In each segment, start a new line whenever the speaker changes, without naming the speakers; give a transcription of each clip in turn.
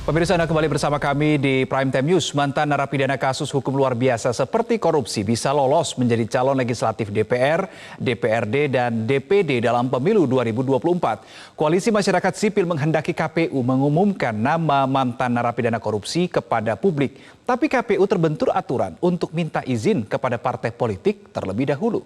Pemirsa, Anda kembali bersama kami di Prime Time News. Mantan narapidana kasus hukum luar biasa seperti korupsi bisa lolos menjadi calon legislatif DPR, DPRD, dan DPD dalam pemilu 2024. Koalisi Masyarakat Sipil menghendaki KPU mengumumkan nama mantan narapidana korupsi kepada publik. Tapi KPU terbentur aturan untuk minta izin kepada partai politik terlebih dahulu.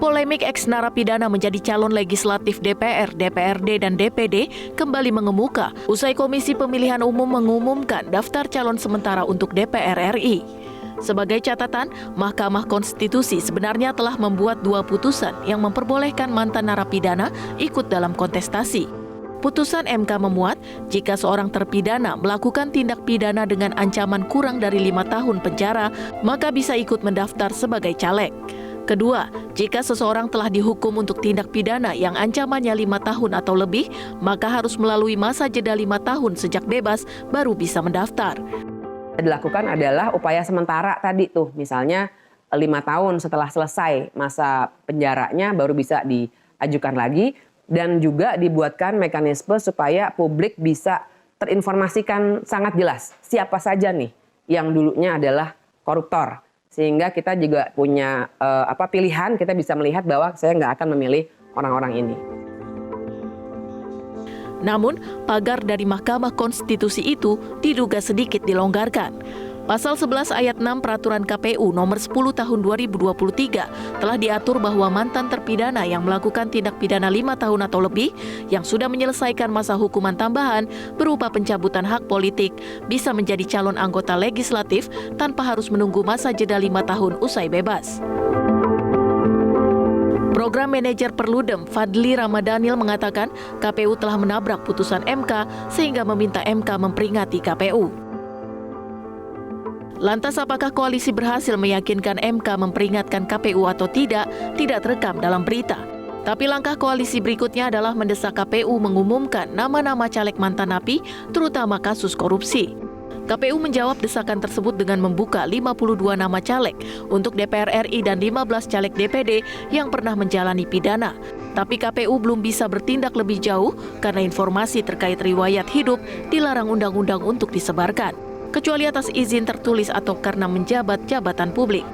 Polemik ex-narapidana menjadi calon legislatif DPR, DPRD, dan DPD kembali mengemuka usai Komisi Pemilihan Umum mengumumkan daftar calon sementara untuk DPR RI. Sebagai catatan, Mahkamah Konstitusi sebenarnya telah membuat 2 putusan yang memperbolehkan mantan narapidana ikut dalam kontestasi. Putusan MK memuat jika seorang terpidana melakukan tindak pidana dengan ancaman kurang dari 5 tahun penjara, maka bisa ikut mendaftar sebagai caleg. Kedua, jika seseorang telah dihukum untuk tindak pidana yang ancamannya 5 tahun atau lebih, maka harus melalui masa jeda 5 tahun sejak bebas baru bisa mendaftar.
Dilakukan adalah upaya sementara tadi tuh, misalnya 5 tahun setelah selesai masa penjaranya baru bisa diajukan lagi, dan juga dibuatkan mekanisme supaya publik bisa terinformasikan sangat jelas siapa saja nih yang dulunya adalah koruptor. Sehingga kita juga punya pilihan, kita bisa melihat bahwa saya nggak akan memilih orang-orang ini.
Namun, pagar dari Mahkamah Konstitusi itu diduga sedikit dilonggarkan. Pasal 11 ayat 6 Peraturan KPU nomor 10 tahun 2023 telah diatur bahwa mantan terpidana yang melakukan tindak pidana 5 tahun atau lebih yang sudah menyelesaikan masa hukuman tambahan berupa pencabutan hak politik bisa menjadi calon anggota legislatif tanpa harus menunggu masa jeda 5 tahun usai bebas. Program Manajer Perludem Fadli Ramadhanil mengatakan KPU telah menabrak putusan MK sehingga meminta MK memperingati KPU. Lantas apakah koalisi berhasil meyakinkan MK memperingatkan KPU atau tidak terekam dalam berita. Tapi langkah koalisi berikutnya adalah mendesak KPU mengumumkan nama-nama caleg mantan napi, terutama kasus korupsi. KPU menjawab desakan tersebut dengan membuka 52 nama caleg untuk DPR RI dan 15 caleg DPD yang pernah menjalani pidana. Tapi KPU belum bisa bertindak lebih jauh karena informasi terkait riwayat hidup dilarang undang-undang untuk disebarkan, kecuali atas izin tertulis atau karena menjabat jabatan publik.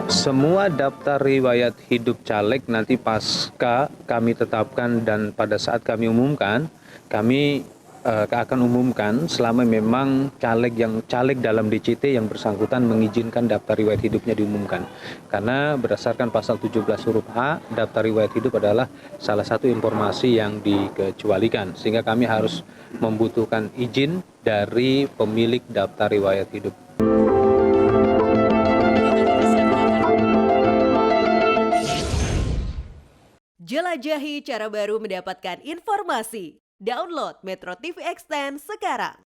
Semua daftar riwayat hidup caleg nanti pasca kami tetapkan dan pada saat kami umumkan, kami akan umumkan selama memang caleg dalam DCT yang bersangkutan mengizinkan daftar riwayat hidupnya diumumkan. Karena berdasarkan pasal 17 huruf H, daftar riwayat hidup adalah salah satu informasi yang dikecualikan. Sehingga kami harus membutuhkan izin dari pemilik daftar riwayat hidup.
Jelajahi cara baru mendapatkan informasi. Download Metro TV Extend sekarang.